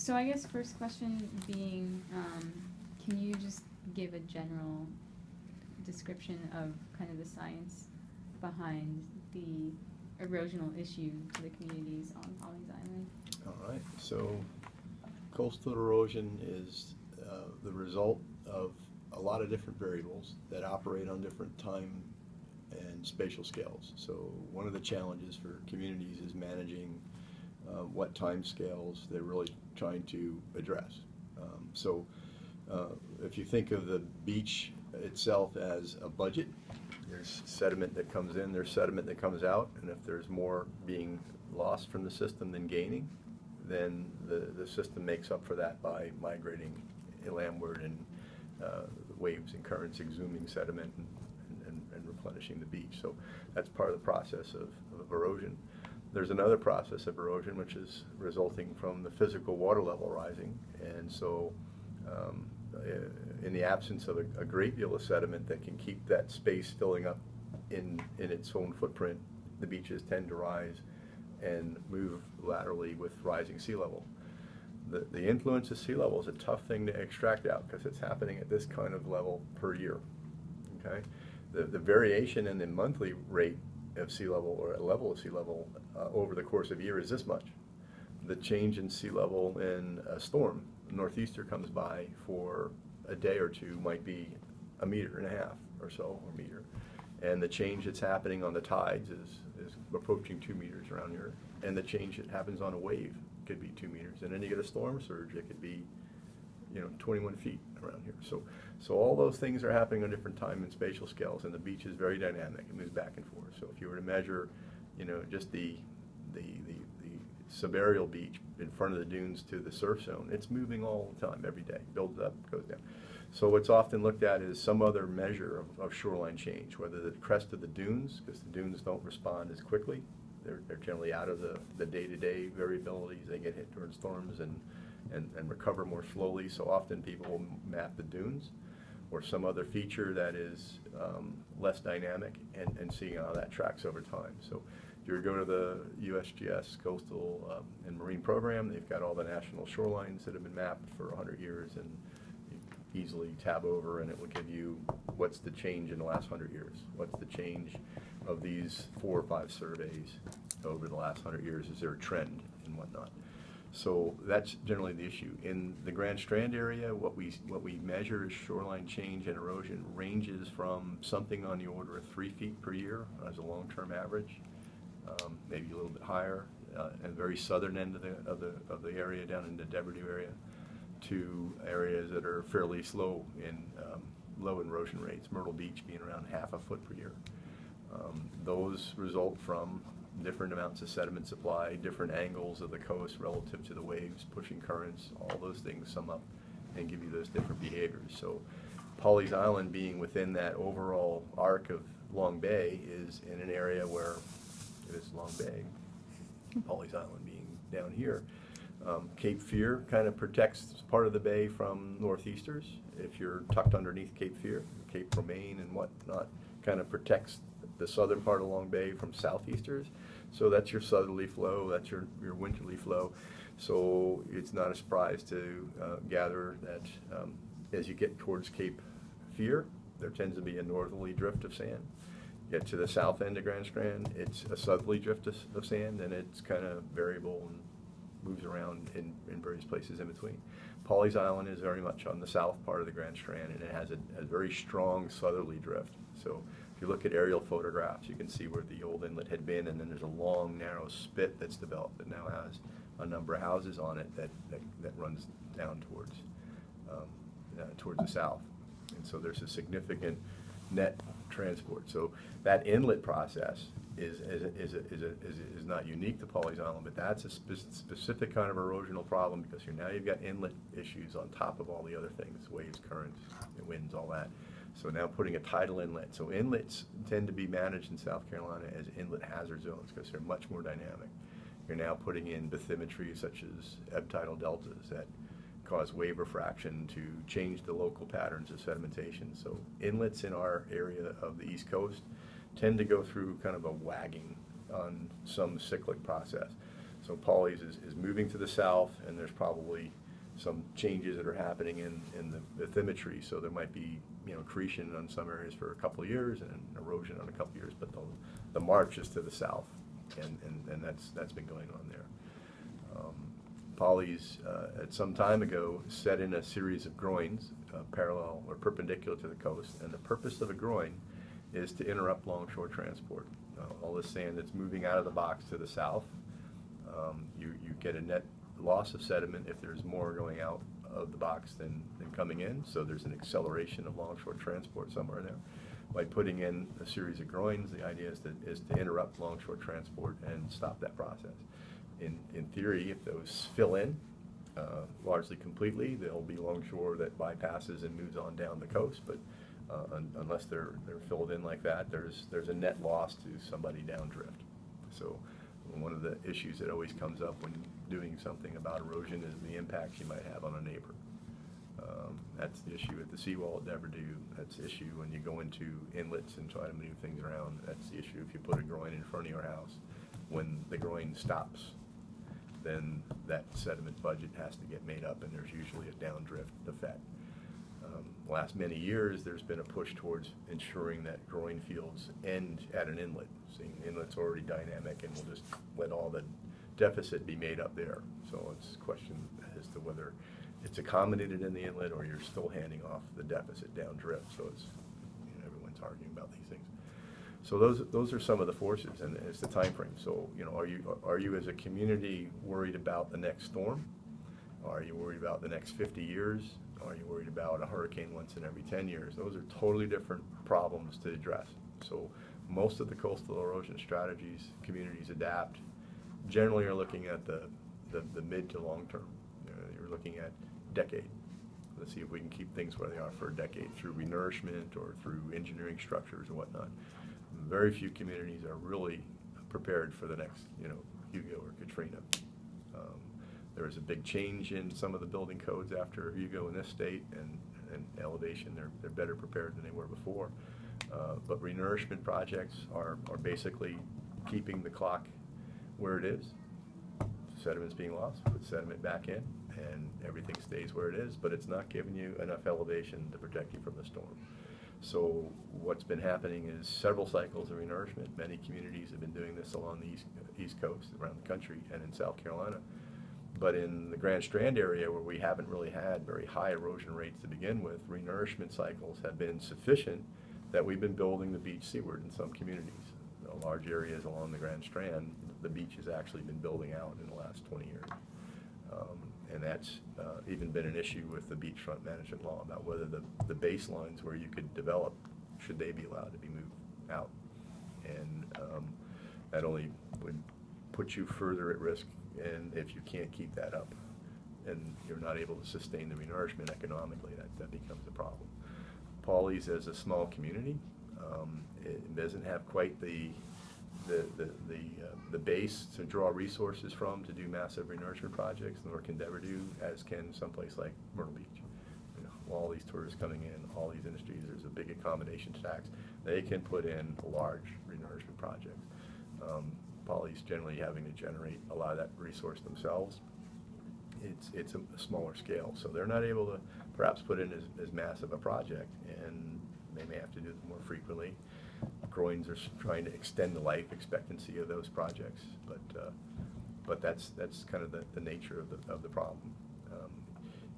So I guess first question being, can you just give a general description of kind of the science behind the erosional issue to the communities on Pawleys Island? All right. So coastal erosion is the result of a lot of different variables that operate on different time and spatial scales. So one of the challenges for communities is managing what time scales they're really trying to address. If you think of the beach itself as a budget, there's sediment that comes in, there's sediment that comes out, and if there's more being lost from the system than gaining, then the system makes up for that by migrating landward and waves and currents exhuming sediment and replenishing the beach. So that's part of the process of erosion. There's another process of erosion which is resulting from the physical water level rising, and so in the absence of a great deal of sediment that can keep that space filling up in its own footprint, the beaches tend to rise and move laterally with rising sea level. The influence of sea level is a tough thing to extract out because it's happening at this kind of level per year. Okay, the variation in the monthly rate of sea level or a level of sea level over the course of a year is this much. The change in sea level in a storm, a northeaster comes by for a day or two, might be 1.5 meters or so, or meter. And the change that's happening on the tides is approaching 2 meters around here. And the change that happens on a wave could be 2 meters. And then you get a storm surge, it could be 21 feet around here. So all those things are happening on different time and spatial scales, and the beach is very dynamic. It moves back and forth. So if you were to measure, just the subaerial beach in front of the dunes to the surf zone, it's moving all the time, every day. Builds up, goes down. So what's often looked at is some other measure of shoreline change, whether the crest of the dunes, because the dunes don't respond as quickly. They're generally out of the day-to-day variabilities. They get hit during storms and recover more slowly. So often people will map the dunes or some other feature that is less dynamic and see how that tracks over time. So if you go to the USGS Coastal and Marine Program, they've got all the national shorelines that have been mapped for 100 years, and you easily tab over and it will give you what's the change in the last 100 years. What's the change of these 4 or 5 surveys over the last 100 years? Is there a trend and whatnot? So that's generally the issue. In the Grand Strand area, what we measure as shoreline change and erosion ranges from something on the order of 3 feet per year as a long-term average, maybe a little bit higher, and very southern end of the area down in the Devereux area, to areas that are fairly slow in low erosion rates. Myrtle Beach being around ½ a foot per year. Those result from different amounts of sediment supply, different angles of the coast relative to the waves, pushing currents. All those things sum up and give you those different behaviors. So Pawleys Island being within that overall arc of Long Bay is in an area where it is Long Bay, Pawleys Island being down here. Cape Fear kind of protects part of the bay from northeasters. If you're tucked underneath Cape Fear, Cape Romaine and whatnot kind of protects the southern part of Long Bay from southeasters. So that's your southerly flow, that's your winterly flow. So it's not a surprise to gather that as you get towards Cape Fear, there tends to be a northerly drift of sand. Get to the south end of Grand Strand, it's a southerly drift of sand, and it's kind of variable and moves around in various places in between. Pawleys Island is very much on the south part of the Grand Strand, and it has a very strong southerly drift. So if you look at aerial photographs, you can see where the old inlet had been, and then there's a long, narrow spit that's developed that now has a number of houses on it that runs down towards the south. And so there's a significant net transport. So that inlet process is not unique to Pawleys Island, but that's a specific kind of erosional problem because now you've got inlet issues on top of all the other things, waves, currents, winds, all that. So now putting a tidal inlet. So inlets tend to be managed in South Carolina as inlet hazard zones because they're much more dynamic. You're now putting in bathymetry such as ebb tidal deltas that cause wave refraction to change the local patterns of sedimentation. So inlets in our area of the East Coast tend to go through kind of a wagging on some cyclic process. So Pawleys is moving to the south, and there's probably some changes that are happening in the bathymetry. So there might be, accretion on some areas for a couple of years and erosion on a couple of years, but the march is to the south, and that's been going on there. Pawleys, at some time ago, set in a series of groins parallel or perpendicular to the coast, and the purpose of a groin is to interrupt longshore transport. All the sand that's moving out of the box to the south, you get a net loss of sediment if there's more going out of the box than coming in, so there's an acceleration of longshore transport somewhere there. By putting in a series of groins, the idea is to interrupt longshore transport and stop that process. In theory, if those fill in largely completely, there'll be longshore that bypasses and moves on down the coast, but unless they're filled in like that, there's a net loss to somebody downdrift. So one of the issues that always comes up when doing something about erosion is the impacts you might have on a neighbor. That's the issue at the seawall at Deverdue. That's the issue when you go into inlets and try to move things around. That's the issue if you put a groin in front of your house. When the groin stops, then that sediment budget has to get made up, and there's usually a downdrift effect. Last many years, there's been a push towards ensuring that groin fields end at an inlet. Seeing the inlet's already dynamic, and we'll just let all the deficit be made up there. So it's a question as to whether it's accommodated in the inlet or you're still handing off the deficit downdrift. So it's, everyone's arguing about these things. So those are some of the forces, and it's the time frame. So are you as a community worried about the next storm? Are you worried about the next 50 years? Are you worried about a hurricane once in every 10 years? Those are totally different problems to address. So most of the coastal erosion strategies communities adapt generally are looking at the mid to long term. You're looking at decade. Let's see if we can keep things where they are for a decade through renourishment or through engineering structures or whatnot. Very few communities are really prepared for the next, Hugo or Katrina. There was a big change in some of the building codes after Hugo in this state, and elevation, they're better prepared than they were before. But renourishment projects are basically keeping the clock where it is. Sediment's being lost, put sediment back in, and everything stays where it is, but it's not giving you enough elevation to protect you from the storm. So what's been happening is several cycles of renourishment. Many communities have been doing this along the East Coast, around the country, and in South Carolina. But in the Grand Strand area, where we haven't really had very high erosion rates to begin with, renourishment cycles have been sufficient that we've been building the beach seaward in some communities. Large areas along the Grand Strand, the beach has actually been building out in the last 20 years. And that's even been an issue with the beachfront management law about whether the baselines where you could develop, should they be allowed to be moved out. And that only would put you further at risk, and if you can't keep that up and you're not able to sustain the renourishment economically, that becomes a problem. Pawleys, as a small community, it doesn't have quite the base to draw resources from to do massive renourishment projects, nor can Deverdue, as can someplace like Myrtle Beach. All these tourists coming in, all these industries, there's a big accommodations tax. They can put in large renourishment projects. Pawleys generally having to generate a lot of that resource themselves. It's a smaller scale, so they're not able to perhaps put in as massive a project, and they may have to do it more frequently. Groins are trying to extend the life expectancy of those projects, but that's kind of the nature of the problem.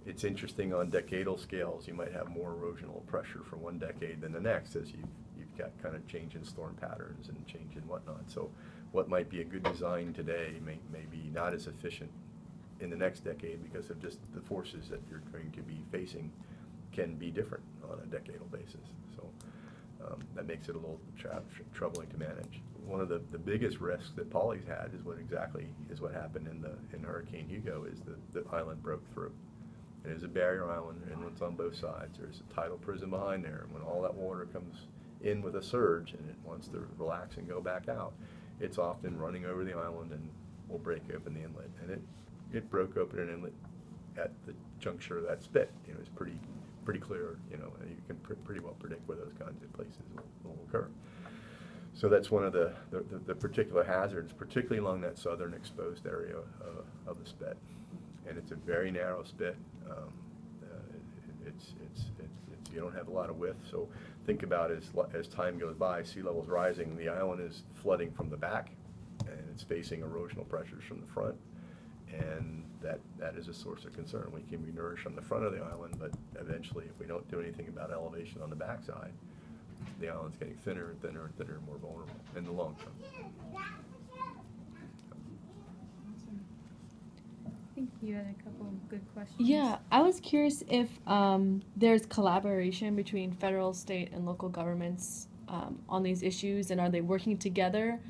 It's interesting on decadal scales. You might have more erosional pressure for one decade than the next, as you've got kind of change in storm patterns and change in whatnot. So what might be a good design today may be not as efficient in the next decade because of just the forces that you're going to be facing can be different on a decadal basis. So that makes it a little troubling to manage. One of the biggest risks that Pawleys had is what happened in Hurricane Hugo. Is the island broke through. It is a barrier island, and it's on both sides. There's a tidal prison behind there, and when all that water comes in with a surge and it wants to relax and go back out, it's often running over the island and will break open the inlet. And it broke open an inlet at the juncture of that spit. It's pretty clear. You can pretty well predict where those kinds of places will occur. So that's one of the particular hazards, particularly along that southern exposed area of the spit. And it's a very narrow spit. You don't have a lot of width, so think about as time goes by, sea level's rising, the island is flooding from the back, and it's facing erosional pressures from the front, and that is a source of concern. We can be nourished on the front of the island, but eventually, if we don't do anything about elevation on the backside, the island's getting thinner and thinner and thinner and more vulnerable in the long term. I think you had a couple of good questions. Yeah, I was curious if there's collaboration between federal, state, and local governments on these issues, and are they working together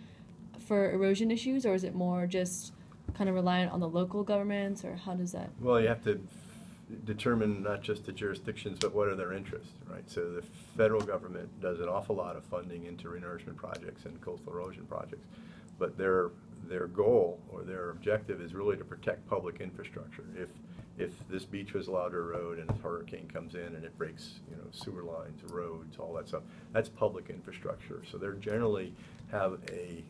for erosion issues, or is it more just kind of reliant on the local governments, or how does that? Well, you have to determine not just the jurisdictions, but what are their interests, right? So the federal government does an awful lot of funding into renourishment projects and coastal erosion projects, but their goal or their objective is really to protect public infrastructure. If this beach was allowed to erode and a hurricane comes in and it breaks, sewer lines, roads, all that stuff, that's public infrastructure. So they generally have a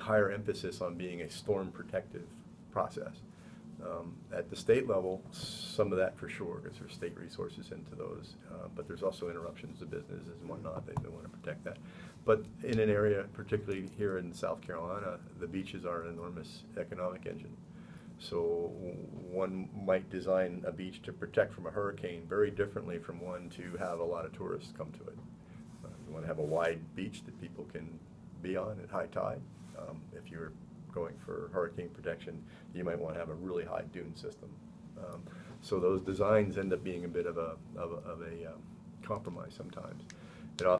higher emphasis on being a storm protective process. At the state level, some of that for sure, because there's state resources into those, but there's also interruptions to businesses and whatnot. They want to protect that. But in an area, particularly here in South Carolina, the beaches are an enormous economic engine. So one might design a beach to protect from a hurricane very differently from one to have a lot of tourists come to it. You want to have a wide beach that people can be on at high tide. If you're going for hurricane protection, you might want to have a really high dune system. So those designs end up being a bit of a compromise sometimes.